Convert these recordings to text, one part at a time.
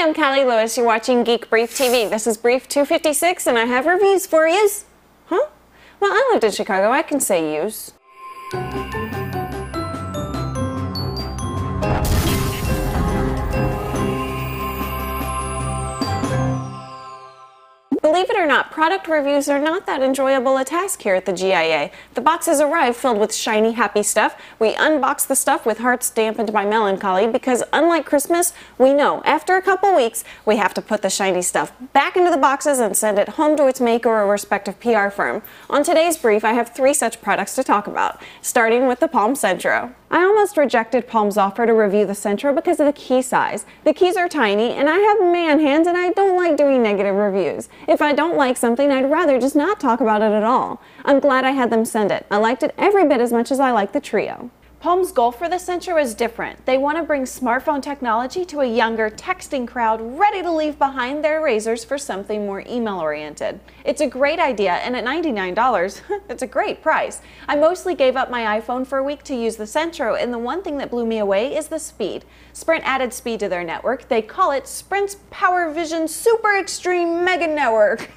Hi, I'm Callie Lewis. You're watching Geek Brief TV. This is Brief 256, and I have reviews for yous. Huh? Well, I lived in Chicago. I can say yous. Believe it or not, product reviews are not that enjoyable a task here at the GIA. The boxes arrive filled with shiny, happy stuff. We unbox the stuff with hearts dampened by melancholy because, unlike Christmas, we know after a couple weeks we have to put the shiny stuff back into the boxes and send it home to its maker or respective PR firm. On today's brief, I have 3 such products to talk about, starting with the Palm Centro. I almost rejected Palm's offer to review the Centro because of the key size. The keys are tiny, and I have man hands, and I don't like doing negative reviews. If I don't like something, I'd rather just not talk about it at all. I'm glad I had them send it. I liked it every bit as much as I liked the Trio. Palm's goal for the Centro is different. They want to bring smartphone technology to a younger, texting crowd ready to leave behind their razors for something more email-oriented. It's a great idea, and at $99, it's a great price. I mostly gave up my iPhone for a week to use the Centro, and the one thing that blew me away is the speed. Sprint added speed to their network. They call it Sprint's PowerVision Super Extreme Mega Network.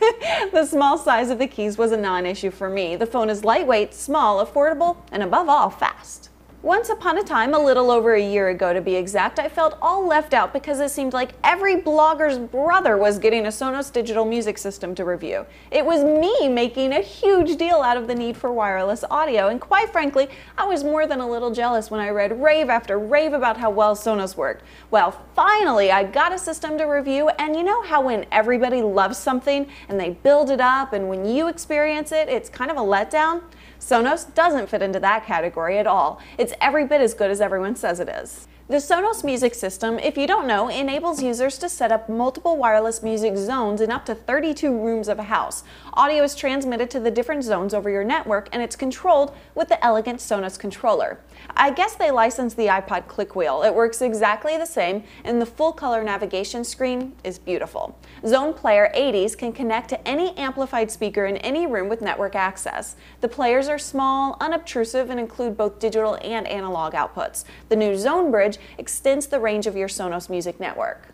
The small size of the keys was a non-issue for me. The phone is lightweight, small, affordable, and above all, fast. Once upon a time, a little over a year ago to be exact, I felt all left out because it seemed like every blogger's brother was getting a Sonos digital music system to review. It was me making a huge deal out of the need for wireless audio, and quite frankly, I was more than a little jealous when I read rave after rave about how well Sonos worked. Well, finally, I got a system to review, and you know how when everybody loves something and they build it up, and when you experience it, it's kind of a letdown? Sonos doesn't fit into that category at all. It's every bit as good as everyone says it is. The Sonos music system, if you don't know, enables users to set up multiple wireless music zones in up to 32 rooms of a house. Audio is transmitted to the different zones over your network, and it's controlled with the elegant Sonos controller. I guess they licensed the iPod click wheel. It works exactly the same, and the full color navigation screen is beautiful. Zone Player 80s can connect to any amplified speaker in any room with network access. The players are small, unobtrusive, and include both digital and analog outputs. The new Zone Bridge extends the range of your Sonos music network.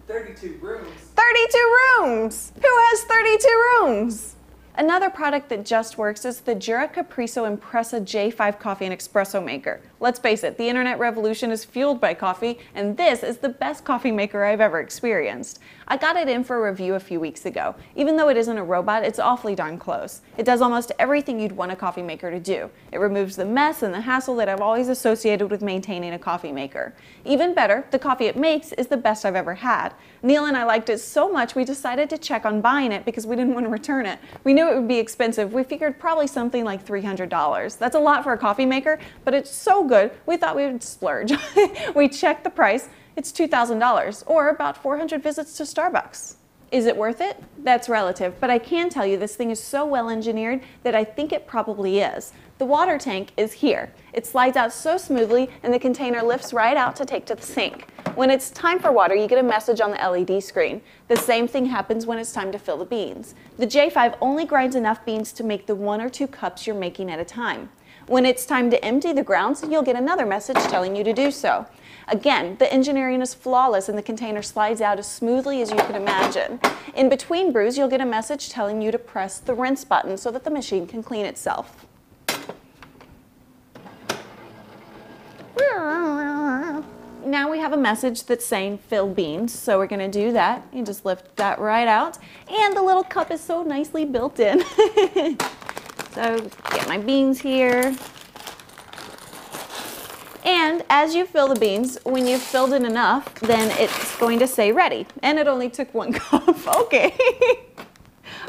32 rooms. 32 rooms! Who has 32 rooms? Another product that just works is the Jura Caprisso Impressa J5 coffee and espresso maker. Let's face it, the internet revolution is fueled by coffee, and this is the best coffee maker I've ever experienced. I got it in for a review a few weeks ago. Even though it isn't a robot, it's awfully darn close. It does almost everything you'd want a coffee maker to do. It removes the mess and the hassle that I've always associated with maintaining a coffee maker. Even better, the coffee it makes is the best I've ever had. Neil and I liked it so much we decided to check on buying it because we didn't want to return it. We knew it would be expensive. We figured probably something like $300. That's a lot for a coffee maker, but it's so good we thought we would splurge. We checked the price. It's $2,000, or about 400 visits to Starbucks. Is it worth it? That's relative, but I can tell you this thing is so well engineered that I think it probably is. The water tank is here. It slides out so smoothly, and the container lifts right out to take to the sink. When it's time for water, you get a message on the LED screen. The same thing happens when it's time to fill the beans. The J5 only grinds enough beans to make the 1 or 2 cups you're making at a time. When it's time to empty the grounds, you'll get another message telling you to do so. Again, the engineering is flawless and the container slides out as smoothly as you can imagine. In between brews, you'll get a message telling you to press the rinse button so that the machine can clean itself. Now we have a message that's saying fill beans, so we're going to do that. You just lift that right out, and the little cup is so nicely built in. So get my beans here. And as you fill the beans, when you've filled it enough, then it's going to say ready. And it only took 1 cup. Okay.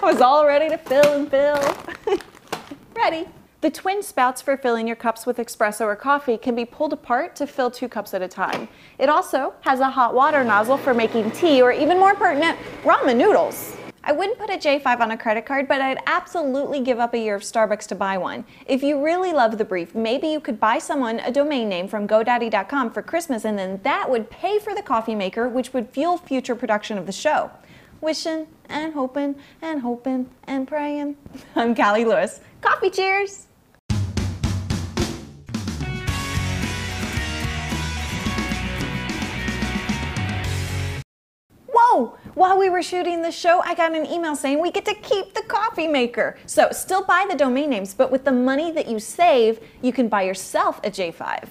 I was all ready to fill and fill. Ready. The twin spouts for filling your cups with espresso or coffee can be pulled apart to fill 2 cups at a time. It also has a hot water nozzle for making tea, or even more pertinent, ramen noodles. I wouldn't put a J5 on a credit card, but I'd absolutely give up a year of Starbucks to buy one. If you really love the brief, maybe you could buy someone a domain name from GoDaddy.com for Christmas, and then that would pay for the coffee maker, which would fuel future production of the show. Wishing and hoping and praying. I'm Callie Lewis. Coffee cheers! While we were shooting this show, I got an email saying we get to keep the coffee maker. So still buy the domain names, but with the money that you save, you can buy yourself a J5.